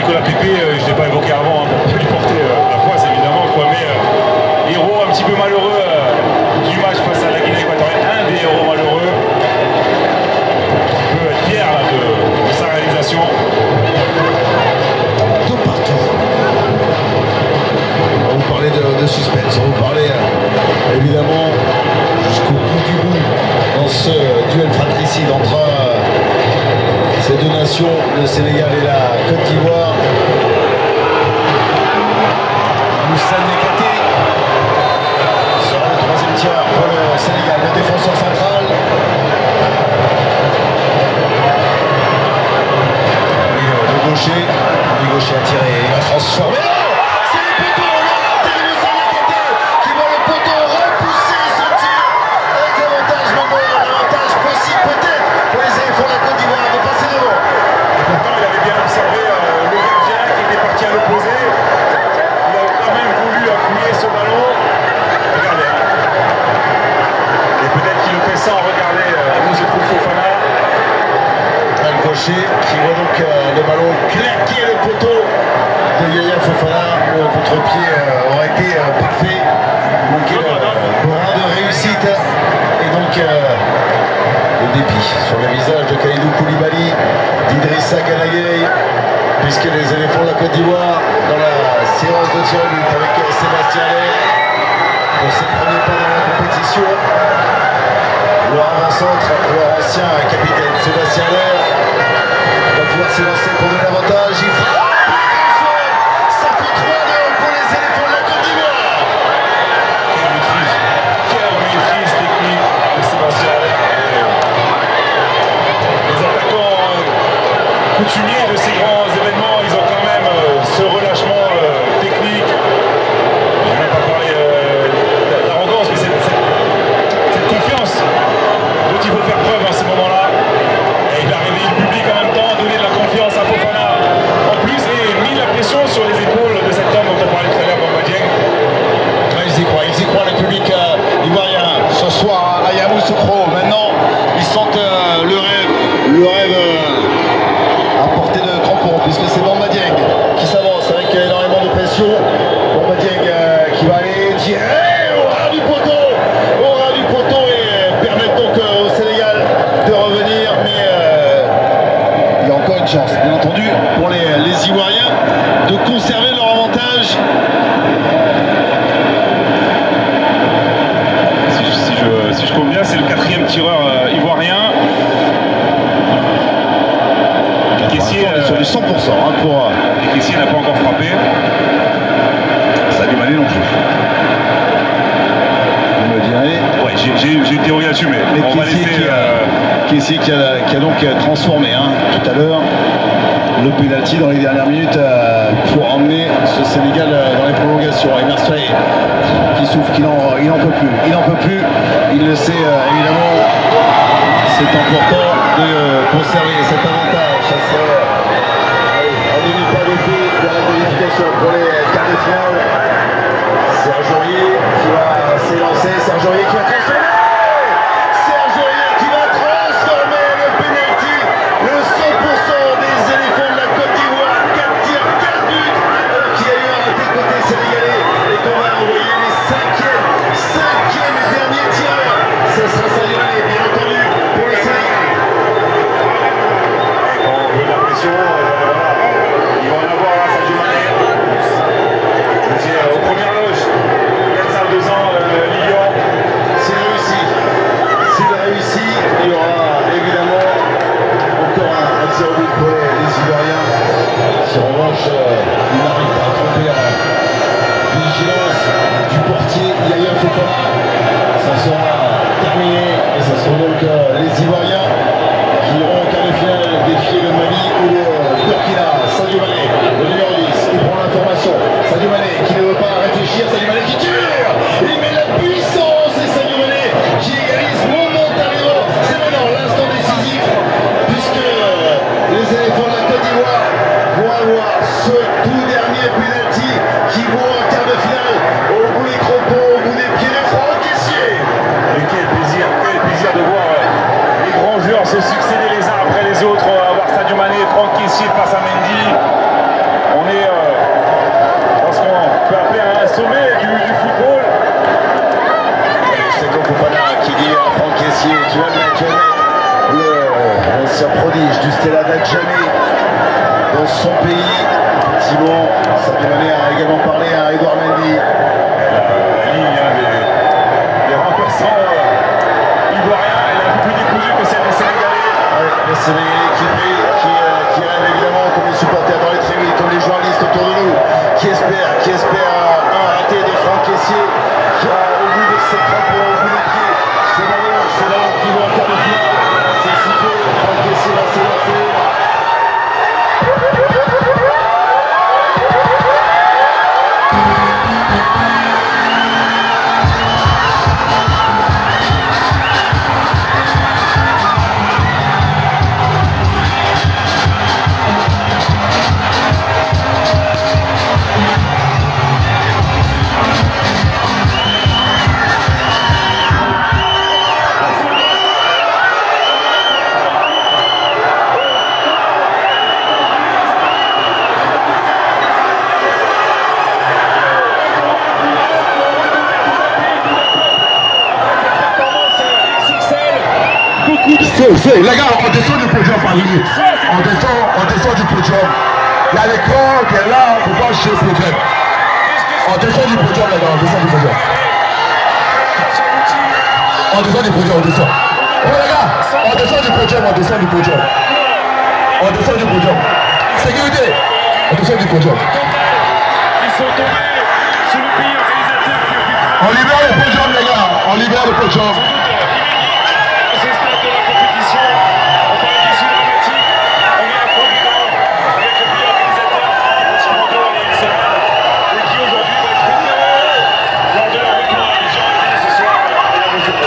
Nicolas Pépé, je ne l'ai pas évoqué avant, hein, pour lui porter la poisse évidemment, quoi, mais héros un petit peu malheureux du match face à la Guinée équatorienne, un des héros malheureux. On peut être fier là, de sa réalisation. Tout partout. On va vous parler de suspense, on va vous parler évidemment jusqu'au bout du bout dans ce duel fratricide entre ces deux nations, le Sénégal et la Côte d'Ivoire. Moussa Niakhaté sera le troisième tir pour le Sénégal, le défenseur central. Et le gaucher a tiré, il va transformer. C'est le poteau, le raté de Moussa Niakhaté qui voit le poteau repousser son tir avec l'avantage maintenant, l'avantage possible peut-être pour les éléphants de la Côte d'Ivoire de passer devant. Pourtant, il avait bien observé le gardien qui était parti à l'opposé. Il a quand même voulu appuyer ce ballon. Regardez. Et peut-être qu'il le fait sans regarder Moussa Fofana. Le gaucher qui voit donc le ballon claquer le poteau de Yaya Fofana. Le contre-pied aurait été parfait. Manqué le bras de réussite. Et donc le dépit sur le visage de Kalidou Koulibaly, d'Idrissa Gana Gueye, puisque les éléphants de la Côte d'Ivoire dans la séance de tir au but avec Sébastien Haller pour ses premiers pas dans la compétition. Le avant-centre, leur ancien capitaine Sébastien Haller va pouvoir s'élancer pour donner l'avantage. Il frappe, ça fait 3-2 pour les éléphants de la Côte d'Ivoire. Quelle maîtrise technique de Sébastien Haller. Les attaquants coutumiers de ces grands événements, ils ont quand même ce relâchement technique. Je n'ai même pas parlé d'arrogance, mais cette confiance dont il faut faire preuve en ces moments-là. Et il a réveillé le public en même temps, donné de la confiance à Fofana en plus et mis la pression sur les épaules de cet homme dont on parlait tout à l'heure, Bamba Dieng. Ils y croient, le public ivoirien. Ce soir à Yamoussoukro, maintenant, ils sentent le rêve à portée de crampon, puisque c'est Bamba Dieng qui s'avance avec énormément de pression. Bamba Dieng qui va aller tirer au ras du poteau et permettre donc au Sénégal de revenir, mais il y a encore une chance, bien entendu, pour les Ivoiriens de conserver leur avantage. Si je compte bien, c'est le quatrième tireur ivoirien. Kessié, On est sur du 100% pour... Kessié n'a pas encore frappé. Sadio Mané non plus. Vous me direz. Ouais, j'ai une théorie là-dessus, mais on va laisser... Kessié qui a donc transformé tout à l'heure le penalty dans les dernières minutes pour emmener ce Sénégal dans les prolongations. Et Marseille qui souffre, il n'en peut plus. Il le sait évidemment. C'est important de conserver cet avantage. Ça serait un demi-pas d'effet de la qualification pour les quarts de finale. Serge Aurier qui va s'élancer. Serge Aurier qui va transformer. Serge Aurier qui va transformer le penalty. Le 100% des éléphants de la Côte d'Ivoire. 4 tirs, 4 buts. Qui a eu un raté côté sénégalais. Et qu'on va envoyer les cinquième et dernier tireur. Ce sera Sadio Mané, bien entendu, pour le Sénégal. Et quand on veut de la pression, voilà, il va en avoir là, Sadio Mané. Je veux dire, aux premières loges, 4-2 ans, Lyon. S'il réussit, il y aura évidemment encore un tir au but pour les Ivoiriens. Si en revanche, il n'arrive pas à tromper la vigilance du portier Yaya Fofana, ça sera terminé et ça sera donc les Ivoiriens qui iront en quart de finale défier le Mali ou le Burkina. Sadio Mané, le numéro 10, il prend l'information. Sadio Mané qui ne veut pas réfléchir, Sadio Mané qui tire, il met la puissance et Sadio Mané qui égalise momentanément. C'est maintenant l'instant décisif puisque les éléphants de la Côte d'Ivoire vont avoir ce tout dernier penalty qui vaut un quart de finale au bout des crampons, au bout des pieds de Franck Kessié. Et quel plaisir de voir les grands joueurs se succéder les uns après les autres. Voir Sadio Mané, Franck Kessié face à Mendy. on est dans ce qu'on peut appeler un sommet du football. C'est Fofana qui dit à Franck Kessié, tu vas le mettre l'ancien prodige du Stella d'Adjamé dans son pays. Effectivement, Sadio Mané a également parlé à Edouard Mendy. La ligne des remplaçants ivoiriens, elle est un peu plus décousue que celle des Sénégalais. Ouais, les Sénégalais qui rêvent évidemment comme les supporters dans les tribunes, comme les journalistes autour de nous, qui espèrent un raté de Franck Kessié qui a au bout de ses frappes, au bout des pieds. C'est là qui va en quart de finale. C'est sifflé, Franck Kessié va s'élancer. Les gars, on descend du podium par limite. On descend du podium. Il y a l'écran qui est là, on ne peut pas chier le problème. On descend du podium, les gars, on descend du podium. On descend du podium, on descend. Oh les gars, on descend du podium, on descend du podium. On descend du podium. Sécurité, on descend du podium. Ils sont tombés sous le pays organisateur qui occupe. On libère le podium, les gars, on libère le podium. Ce stade de la compétition, on parle d'issue dramatique, on est à Providence avec le pays organisateur qui Rando et Israël et qui aujourd'hui va être fédéré lors de leur retour à Abidjan ce soir à la Moselle.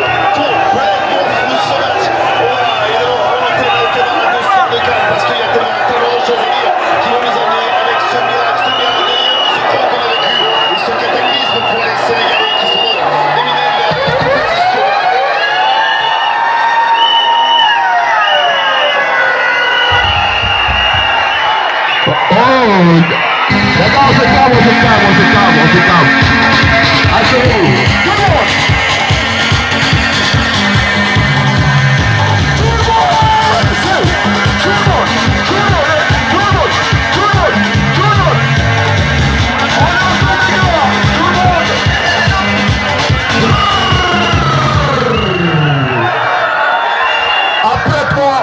Parce qu'il y a tellement de choses à dire qui vont nous amener avec ce miracle, ce qu'on a vécu et ce cataclysme pour les Sénégalais qui sont éliminés de la compétition. Oh, les gars, on se calme. Asseyez-vous. Apprête-moi,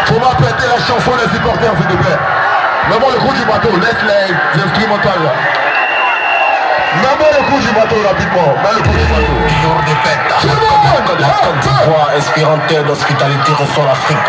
faut m'apprêter la chanson des supporters, s'il te plaît. Mets-moi le coup du bateau, laisse les instrumentales là. Mets-moi le coup du bateau rapidement, mets le coup du bateau. Jour de fête, Tout le monde, la Côte d'Ivoire, inspirante d'hospitalité reçoit l'Afrique.